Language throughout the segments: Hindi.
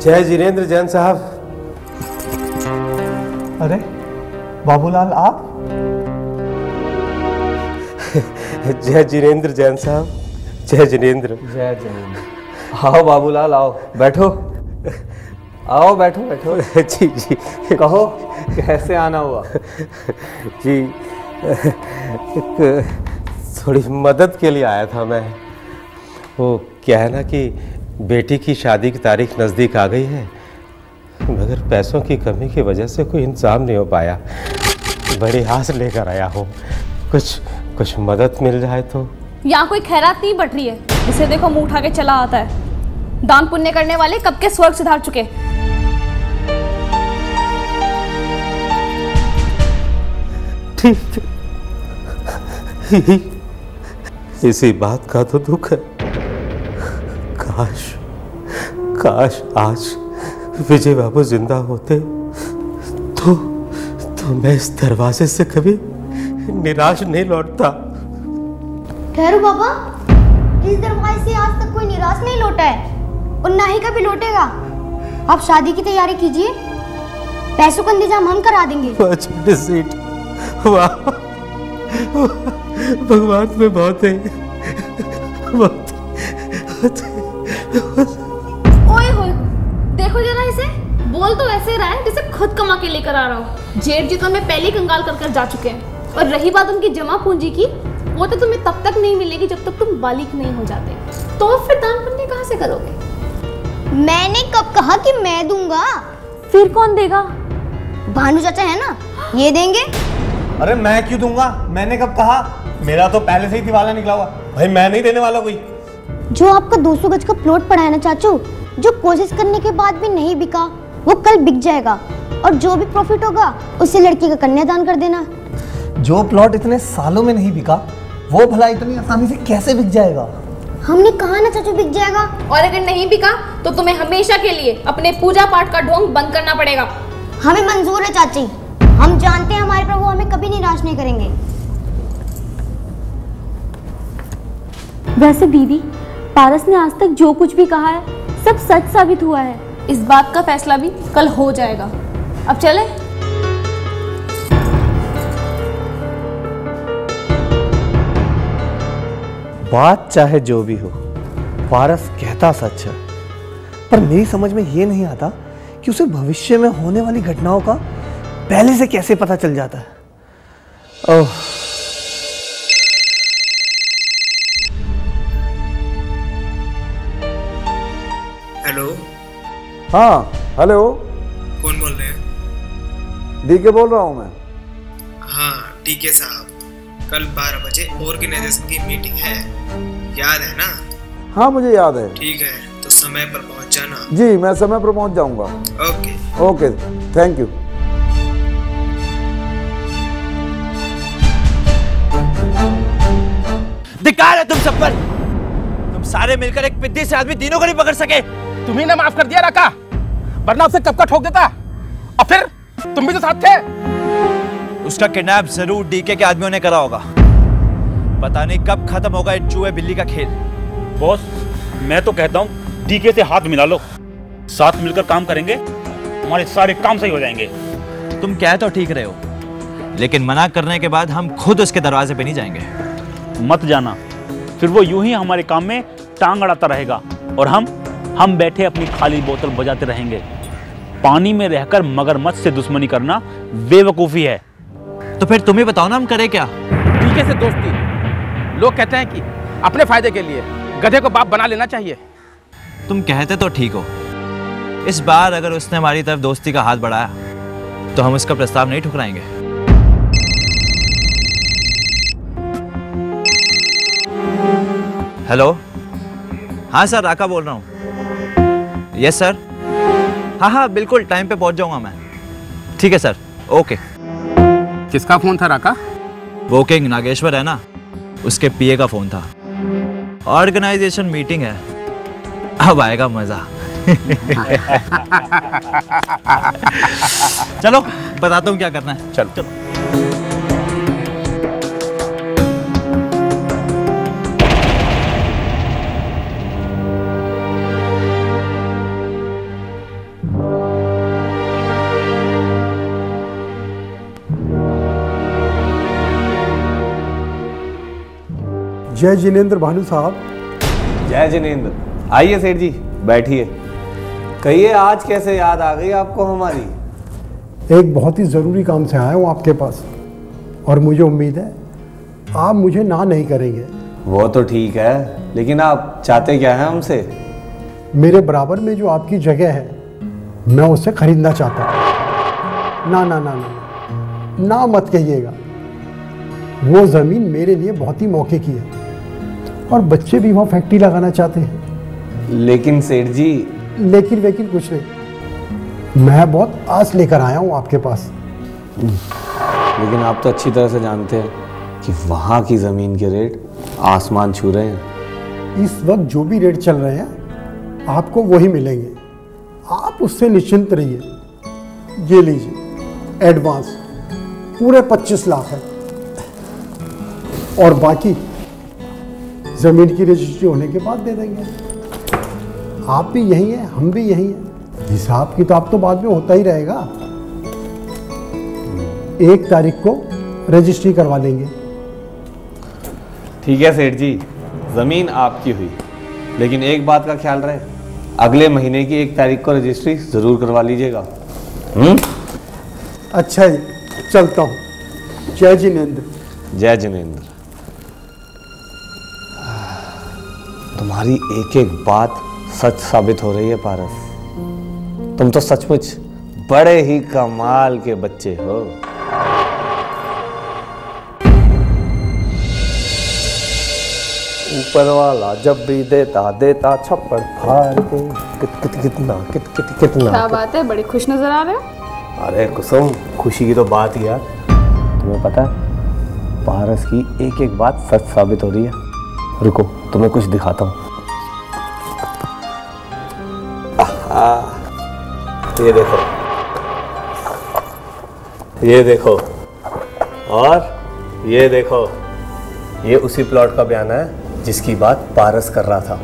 जय जिनेंद्र जैन साहब। अरे बाबूलाल आप? जय जिनेंद्र जैन साहब। जय जिनेंद्र। जय जिनेंद्र। आओ बाबूलाल आओ, बैठो। आओ बैठो बैठो। जी जी। कहो कैसे आना हुआ? जी एक थोड़ी मदद के लिए आया था मैं। वो क्या है ना कि बेटी की शादी की तारीख नज़दीक आ गई है, मगर पैसों की कमी की वजह से कोई इंतज़ाम नहीं हो पाया। बड़ी आस लेकर आया हूँ, कुछ मदद मिल जाए तो। यहाँ कोई खैरात नहीं बट रही है, इसे देखो मुंह उठा के चला आता है। दान पुण्य करने वाले कब के स्वर्ग सिधार चुके। ठीक है, इसी बात का तो दुख है। काश आज विजय बाबू जिंदा होते तो मैं इस दरवाजे से कभी निराश नहीं लौटता। ठहरू बाबा, इस दरवाजे से आज तक कोई निराश नहीं लौटा है और ना ही कभी लौटेगा। आप शादी की तैयारी कीजिए, पैसों का इंतजाम हम करा देंगे। सीट, वाह, भगवान में बहुत है। ओए होए, देखो जरा इसे, बोल तो ऐसे रहा है जैसे खुद कमा के लेकर आ रहा हो। जेठ जी तो हमें पहले कंगाल कर जा चुके हैं, और रही बात उनकी जमा पूंजी की, वो तो तुम्हें तब तक नहीं मिलेगी जब तक तुम बालिक नहीं हो जाते। तो फिर दान पुण्य कहाँ से करोगे? मैंने कब कहा कि मैं दूंगा? फिर कौन देगा? भानु चाचा है ना, ये देंगे। अरे मैं क्यों दूंगा? मैंने कब कहा? मेरा तो पहले से ही दिवाला निकला हुआ भाई, मैं नहीं देने वाला कोई। जो आपका 200 गज का प्लॉट पड़ा है ना चाचू, जो कोशिश करने के बाद भी नहीं बिका, वो कल बिक जाएगा, और जो भी प्रॉफिट होगा उससे लड़की का कन्यादान कर देना। जो प्लॉट इतने सालों में नहीं बिका, वो भला इतनी आसानी से कैसे बिक जाएगा? हमने कहा ना चाचू बिक जाएगा। और अगर नहीं बिका तो तुम्हें हमेशा के लिए अपने पूजा पाठ का ढोंग बंद करना पड़ेगा। हमें मंजूर है चाची, हम जानते हैं हमारे प्रभु हमें कभी निराश नहीं करेंगे। वैसे दीदी, पारस ने आज तक जो कुछ भी कहा है सब सच साबित हुआ है। इस बात का फैसला भी कल हो जाएगा। अब चले? बात चाहे जो भी हो, पारस कहता सच है, पर मेरी समझ में ये नहीं आता कि उसे भविष्य में होने वाली घटनाओं का पहले से कैसे पता चल जाता है। ओह, हेलो। हाँ हेलो, कौन बोल रहे हैं? डीके बोल रहा हूँ मैं। हाँ ठीक है साहब, कल 12 बजे ऑर्गेनाइजेशन की मीटिंग है, याद है ना? हाँ मुझे याद है। ठीक है, तो समय पर पहुंच जाना। जी मैं समय पर पहुंच जाऊंगा। Okay okay, thank you. धिक्कार है तुम सब पर, तुम सारे मिलकर एक पिद्दी से आदमी तीनों को नहीं पकड़ सके। तुम्ही ने माफ कर दिया राका, वरना उसे कब का ठोक देता। और फिर तुम भी तो साथ थे। उसका किडनैप जरूर डीके के आदमियों ने करा होगा। पता नहीं कब खत्म होगा ये चूहे बिल्ली का खेल। बॉस, मैं तो कहता हूँ डीके से हाथ मिला लो, साथ मिलकर काम करेंगे, हमारे सारे काम सही हो जाएंगे। तुम कह तो ठीक रहे हो, लेकिन मना करने के बाद हम खुद उसके दरवाजे पे नहीं जाएंगे। मत जाना, फिर वो यूं ही हमारे काम में टांग अड़ाता रहेगा और हम बैठे अपनी खाली बोतल बजाते रहेंगे। पानी में रहकर मगरमच्छ से दुश्मनी करना बेवकूफ़ी है। तो फिर तुम ही बताओ ना, हम करें क्या? डीके से दोस्ती, लोग कहते हैं कि अपने फायदे के लिए गधे को बाप बना लेना चाहिए। तुम कहते तो ठीक हो, इस बार अगर उसने हमारी तरफ दोस्ती का हाथ बढ़ाया तो हम उसका प्रस्ताव नहीं ठुकराएंगे। हेलो, हाँ सर, राका बोल रहा हूँ। यस सर, हाँ बिल्कुल टाइम पे पहुंच जाऊंगा मैं। ठीक है सर, ओके। किसका फोन था राका? वो किंग नागेश्वर है ना, उसके पीए का फोन था। ऑर्गेनाइजेशन मीटिंग है, अब आएगा मजा। चलो बताता हूँ क्या करना है। चलो। जय जिनेंद्र भानु साहब। जय जिनेंद्र। आइए सेठ जी, बैठिए। कहिए आज कैसे याद आ गई आपको हमारी? एक बहुत ही ज़रूरी काम से आया हूँ आपके पास, और मुझे उम्मीद है आप मुझे ना नहीं करेंगे। वो तो ठीक है, लेकिन आप चाहते क्या हैं हमसे? मेरे बराबर में जो आपकी जगह है, मैं उसे खरीदना चाहता हूँ। ना ना ना ना ना मत कहिएगा। वो ज़मीन मेरे लिए बहुत ही मौके की है, और बच्चे भी वहाँ फैक्ट्री लगाना चाहते हैं। लेकिन सेठ जी। लेकिन वेकिन कुछ नहीं, मैं बहुत आस लेकर आया हूँ आपके पास। लेकिन आप तो अच्छी तरह से जानते हैं कि वहाँ की ज़मीन के रेट आसमान छू रहे हैं। इस वक्त जो भी रेट चल रहे हैं आपको वही मिलेंगे, आप उससे निश्चिंत रहिए। ये लीजिए एडवांस पूरे 25 लाख है, और बाकी ज़मीन की रजिस्ट्री होने के बाद दे देंगे। आप भी यही हैं, हम भी यही हैं। हिसाब किताब तो बाद में होता ही रहेगा। 1 तारीख को रजिस्ट्री करवा लेंगे। ठीक है सेठ जी, ज़मीन आपकी हुई, लेकिन एक बात का ख्याल रहे, अगले महीने की 1 तारीख को रजिस्ट्री ज़रूर करवा लीजिएगा। अच्छा जी, चलता हूँ। जय जिनेंद्र। जय जिनेंद्र। तुम्हारी एक एक बात सच साबित हो रही है पारस। तुम तो सचमुच बड़े ही कमाल के बच्चे हो। ऊपर वाला जब भी देता देता छप्पड़ फाड़ के कितना। क्या बात है, बड़े खुश नजर आ रहे हो। अरे कुसुम, खुशी की तो बात ही यार। तुम्हें पता है पारस की एक एक बात सच साबित हो रही है। रुको तुम्हें कुछ दिखाता हूँ। ये देखो, ये देखो, और ये देखो। ये उसी प्लॉट का बयान है जिसकी बात पारस कर रहा था।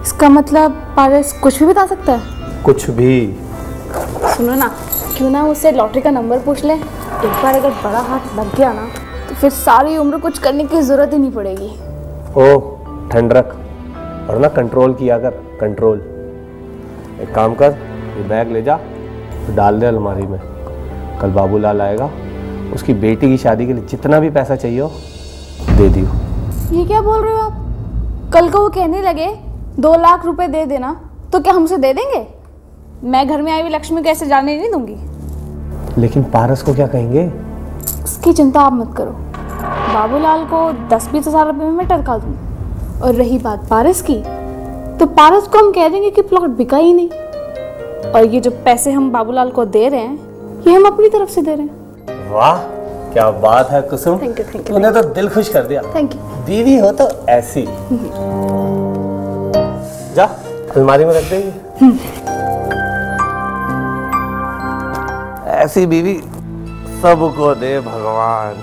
इसका मतलब पारस कुछ भी बता सकता है? कुछ भी। सुनो ना, क्यों ना उससे लॉटरी का नंबर पूछ ले। एक बार अगर बड़ा हाथ लग गया ना, तो फिर सारी उम्र कुछ करने की जरूरत ही नहीं पड़ेगी। ओह ठंड रख, और ना कंट्रोल किया कर, कंट्रोल। एक काम कर, ये बैग ले जा, तो डाल दे अलमारी में। कल बाबूलाल आएगा, उसकी बेटी की शादी के लिए जितना भी पैसा चाहिए हो दे दियो। ये क्या बोल रहे हो आप? कल को वो कहने लगे 2 लाख रुपए दे देना, तो क्या हमसे दे देंगे? मैं घर में आई हुई लक्ष्मी को ऐसे जाने नहीं दूंगी। लेकिन पारस को क्या कहेंगे? उसकी चिंता आप मत करो। बाबूलाल को 10-20 हज़ार रुपए में मैं टरका दूंगी। और रही बात पारस की, तो पारस को हम कह देंगे कि प्लॉट बिका ही नहीं, और ये जो पैसे हम बाबूलाल को दे रहे हैं, ये हम अपनी तरफ से दे रहे हैं। वाह क्या बात है कुसुम, तूने तो दिल खुश कर दिया। Thank you. बीवी हो तो ऐसी। जा अलमारी में रख देंगे। ऐसी बीवी सबको दे भगवान।